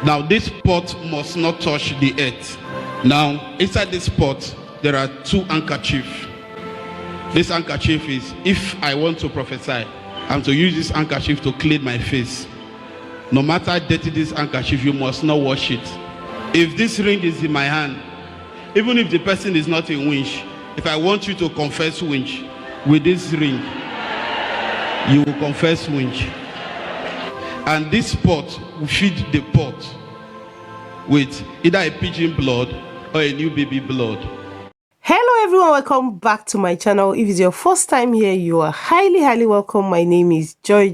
Now this pot must not touch the earth. Now inside this pot there are two handkerchiefs. This handkerchief is, if I want to prophesy, I'm to use this handkerchief to clean my face. No matter how dirty this handkerchief, you must not wash it. If this ring is in my hand, even if the person is not in winch, if I want you to confess winch with this ring, you will confess winch. And this pot will feed the pot with either a pigeon blood or a new baby blood. Hello everyone, welcome back to my channel. If it's your first time here, you are highly welcome. My name is Joy,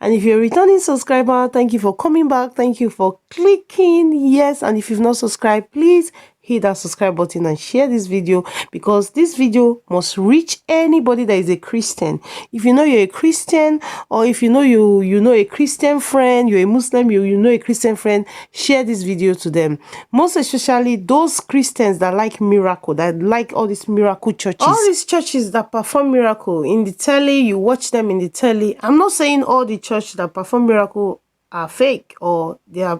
and if you're a returning subscriber, thank you for coming back. Thank you for clicking yes, and if you've not subscribed, please hit that subscribe button and share this video, because this video must reach anybody that is a Christian. If you know you're a Christian, or if you know a Christian friend, you're a Muslim, you know a Christian friend, share this video to them. Most especially those Christians that like miracle, that like all these miracle churches, all these churches that perform miracle in the telly. You watch them in the telly. I'm not saying all the churches that perform miracle are fake or their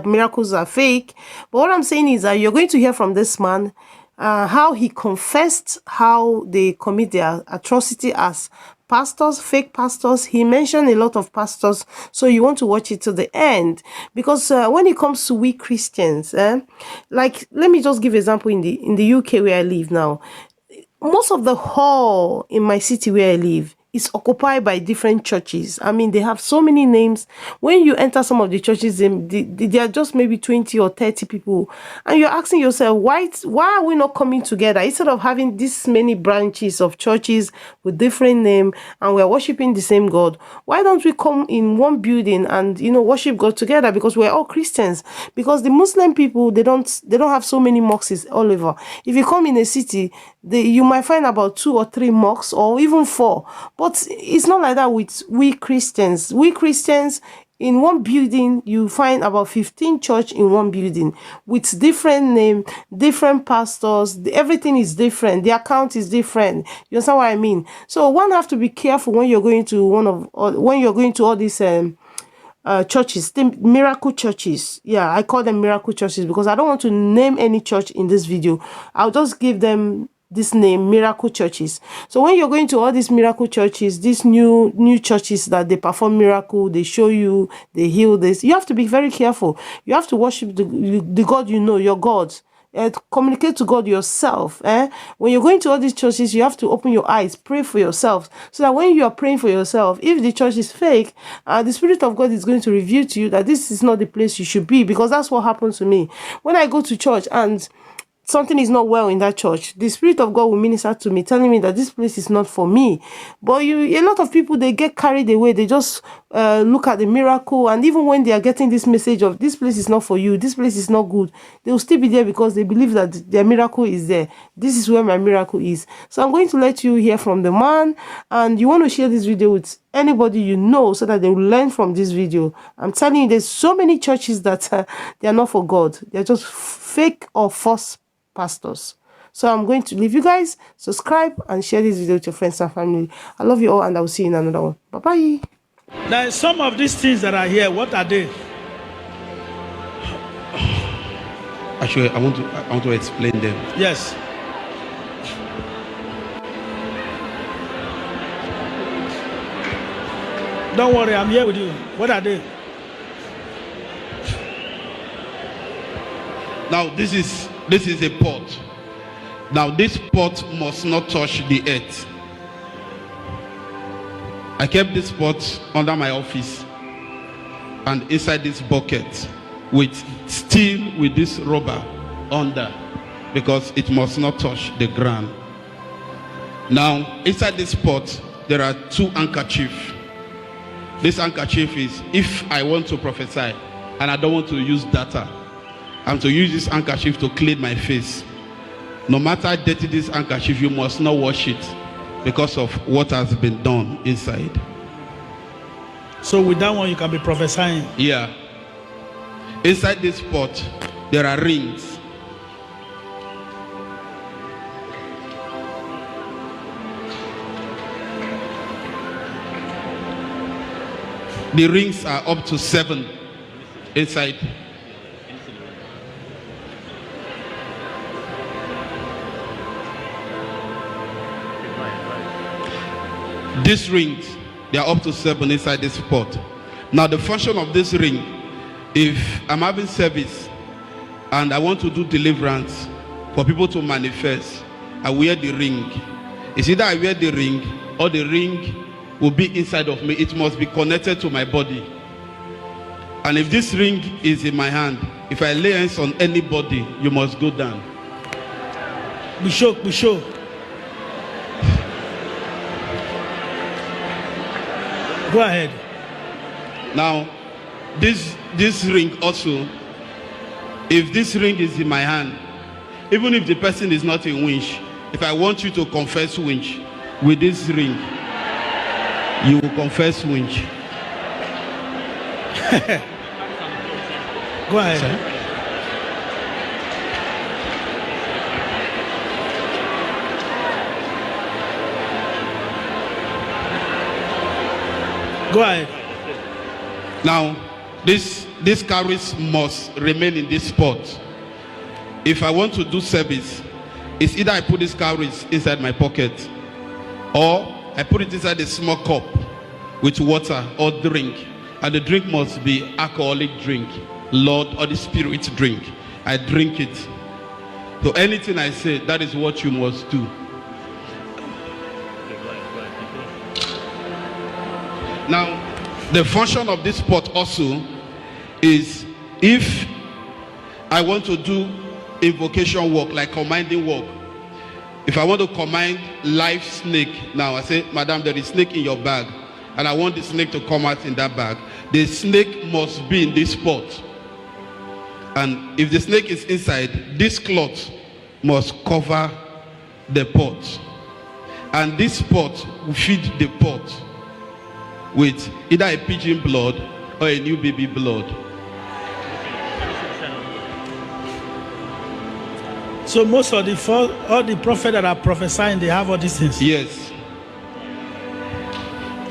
miracles are fake, but what I'm saying is that you're going to hear from this man how he confessed how they commit their atrocity as pastors, fake pastors. He mentioned a lot of pastors, so you want to watch it to the end, because when it comes to we Christians, like, let me just give an example. In the UK where I live now, most of the hall in my city where I live is occupied by different churches. I mean, they have so many names. When you enter some of the churches, they are just maybe 20 or 30 people, and you're asking yourself, why are we not coming together instead of having this many branches of churches with different names, and we're worshiping the same God? Why don't we come in one building and worship God together? Because we're all Christians. Because the Muslim people, they don't have so many mosques all over. If you come in a city, you might find about 2 or 3 mosques, or even 4. But it's not like that with we Christians. We Christians, in one building, you find about 15 church in one building with different name, different pastors. Everything is different. The account is different. You understand what I mean? So one have to be careful when you're going to all these churches, the miracle churches. Yeah, I call them miracle churches because I don't want to name any church in this video. I'll just give them this name, miracle churches. So when you're going to all these miracle churches, these new churches that they perform miracle, they show you, they heal this, you have to be very careful. You have to worship the God your God. Communicate to God yourself. When you're going to all these churches, you have to open your eyes, pray for yourself, so that when you are praying for yourself, if the church is fake, the Spirit of God is going to reveal to you that this is not the place you should be. Because that's what happened to me when I go to church and something is not well in that church. The Spirit of God will minister to me, telling me that this place is not for me. But a lot of people, they get carried away. They just look at the miracle, and even when they are getting this message of this place is not for you, this place is not good, they will still be there because they believe that their miracle is there. This is where my miracle is. So I'm going to let you hear from the man, and you want to share this video with anybody you know, so that they will learn from this video. I'm telling you, there's so many churches that they are not for God. They're just fake or false pastors. So I'm going to leave you guys. Subscribe and share this video with your friends and family. I love you all, and I will see you in another one. Bye bye. Now, some of these things that are here, what are they? Actually, I want to explain them. Yes. Don't worry, I'm here with you. What are they? Now this is a pot. Now this pot must not touch the earth. I kept this pot under my office and inside this bucket with this rubber under, because it must not touch the ground. Now inside this pot there are 2 handkerchiefs. This handkerchief is, if I want to prophesy and I don't want to use data, I'm to use this handkerchief to clean my face. No matter how dirty this handkerchief, you must not wash it because of what has been done inside. So with that one, you can be prophesying. Yeah. Inside this pot, there are rings. The rings are up to 7 inside. These rings, they are up to 7 inside this pot. Now the function of this ring, if I'm having service and I want to do deliverance for people to manifest, I wear the ring. It's either I wear the ring or the ring will be inside of me. It must be connected to my body. And if this ring is in my hand, if I lay hands on anybody, you must go down. Be sure. Go ahead. Now, this ring also, if this ring is in my hand, even if the person is not a winch, if I want you to confess winch with this ring, you will confess winch. Go ahead. Sorry? Go ahead. Now, this carries must remain in this spot. If I want to do service, it's either I put this carries inside my pocket or I put it inside a small cup with water or drink. And the drink must be alcoholic drink, Lord, or the spirit drink. I drink it. So anything I say, that is what you must do. Now, the function of this pot also is if I want to do invocation work, like commanding work. If I want to command live snake, now I say, Madam, there is snake in your bag, and I want the snake to come out in that bag. The snake must be in this pot. And if the snake is inside, this cloth must cover the pot. And this pot will feed the pot with either a pigeon blood or a new baby blood. So most of all the prophets that are prophesying, they have all these things. Yes.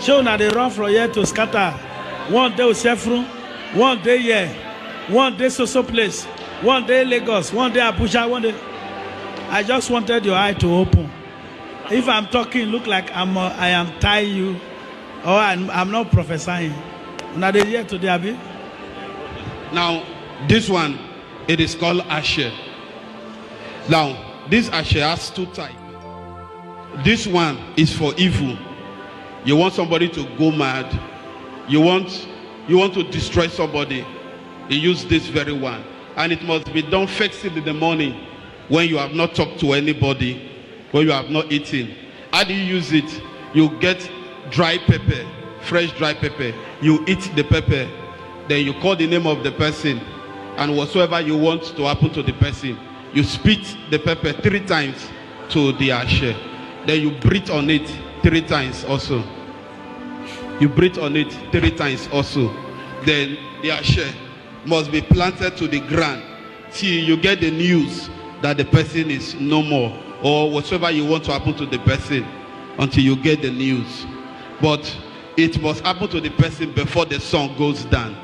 So now they run from here to scatter. One day Osefru, one day here, one day so place, one day Lagos, one day Abuja, one day. I just wanted your eye to open. If I'm talking, look like I am tying you, or I'm not prophesying. Now they here today, Abi. Now this one, it is called Asher. Now this Asher has 2 types. This one is for evil. You want somebody to go mad. You want to destroy somebody. You use this very one, and it must be done first thing in the morning when you have not talked to anybody, when you have not eaten. How do you use it? You get dry pepper, fresh dry pepper. You eat the pepper, then you call the name of the person, and whatsoever you want to happen to the person, you spit the pepper 3 times to the asher. Then you breathe on it 3 times also. You breathe on it 3 times also. Then the asher must be planted to the ground till you get the news that the person is no more, or whatsoever you want to happen to the person, until you get the news. But it must happen to the person before the sun goes down.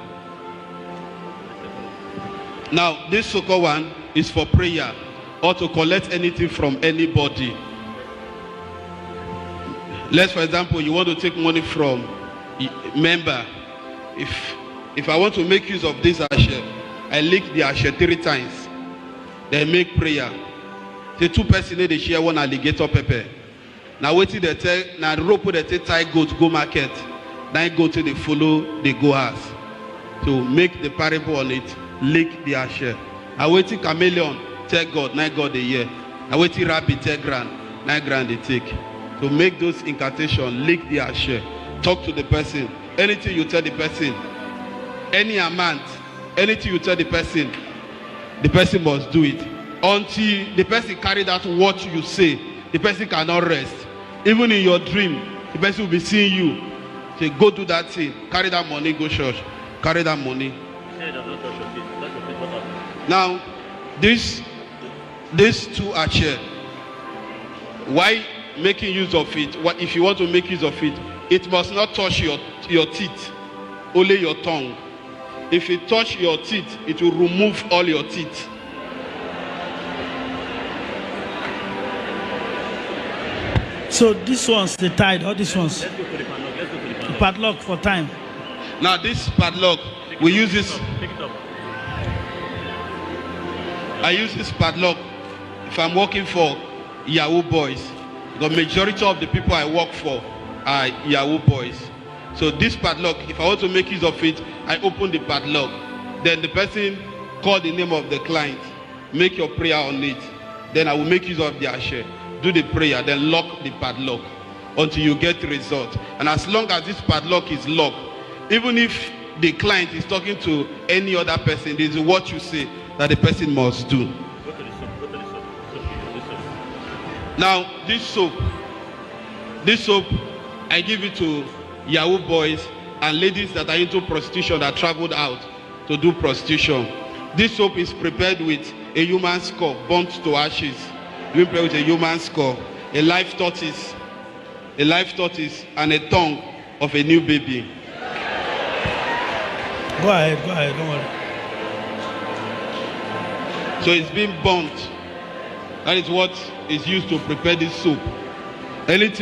Now this so-called one is for prayer or to collect anything from anybody. Let's, for example, you want to take money from a member. If I want to make use of this asher, I lick the asher 3 times, then make prayer. The 2 persons they share 1 alligator pepper. Now wait till they tell, now the rope they tie goat go market, then go to the follow the go house to make the parable on it, lick the asher. I wait till chameleon tell God, 9 God a year. I wait till rabbit tell grand, 9 grand they take. To make those incantations, lick the asher, talk to the person. Anything you tell the person, any amount, anything you tell the person must do it. Until the person carried out what you say, the person cannot rest. Even in your dream, the person will be seeing you. Say, go do that thing, carry that money, go church, carry that money. Now, these 2 are shared. Why making use of it? If you want to make use of it, it must not touch your teeth, only your tongue. If it touch your teeth, it will remove all your teeth. So these ones, they tied, all these ones. Let's go for the padlock. Let's go for the padlock. Padlock for time. Now this padlock, we use this. Pick it up. I use this padlock if I'm working for Yahoo boys. The majority of the people I work for are Yahoo boys. So this padlock, if I want to make use of it, I open the padlock. Then the person call the name of the client, make your prayer on it. Then I will make use of their share. Do the prayer, then lock the padlock until you get the result. And as long as this padlock is locked, even if the client is talking to any other person, this is what you say that the person must do. Go to the soap. Go to the soap. This soap. Now, this soap, I give it to Yahoo boys and ladies that are into prostitution that traveled out to do prostitution. This soap is prepared with a human skull burnt to ashes. We prepare with a human skull, a live tortoise, and a tongue of a new baby. Go ahead, don't worry. So it's being burnt. That is what is used to prepare this soup. Anything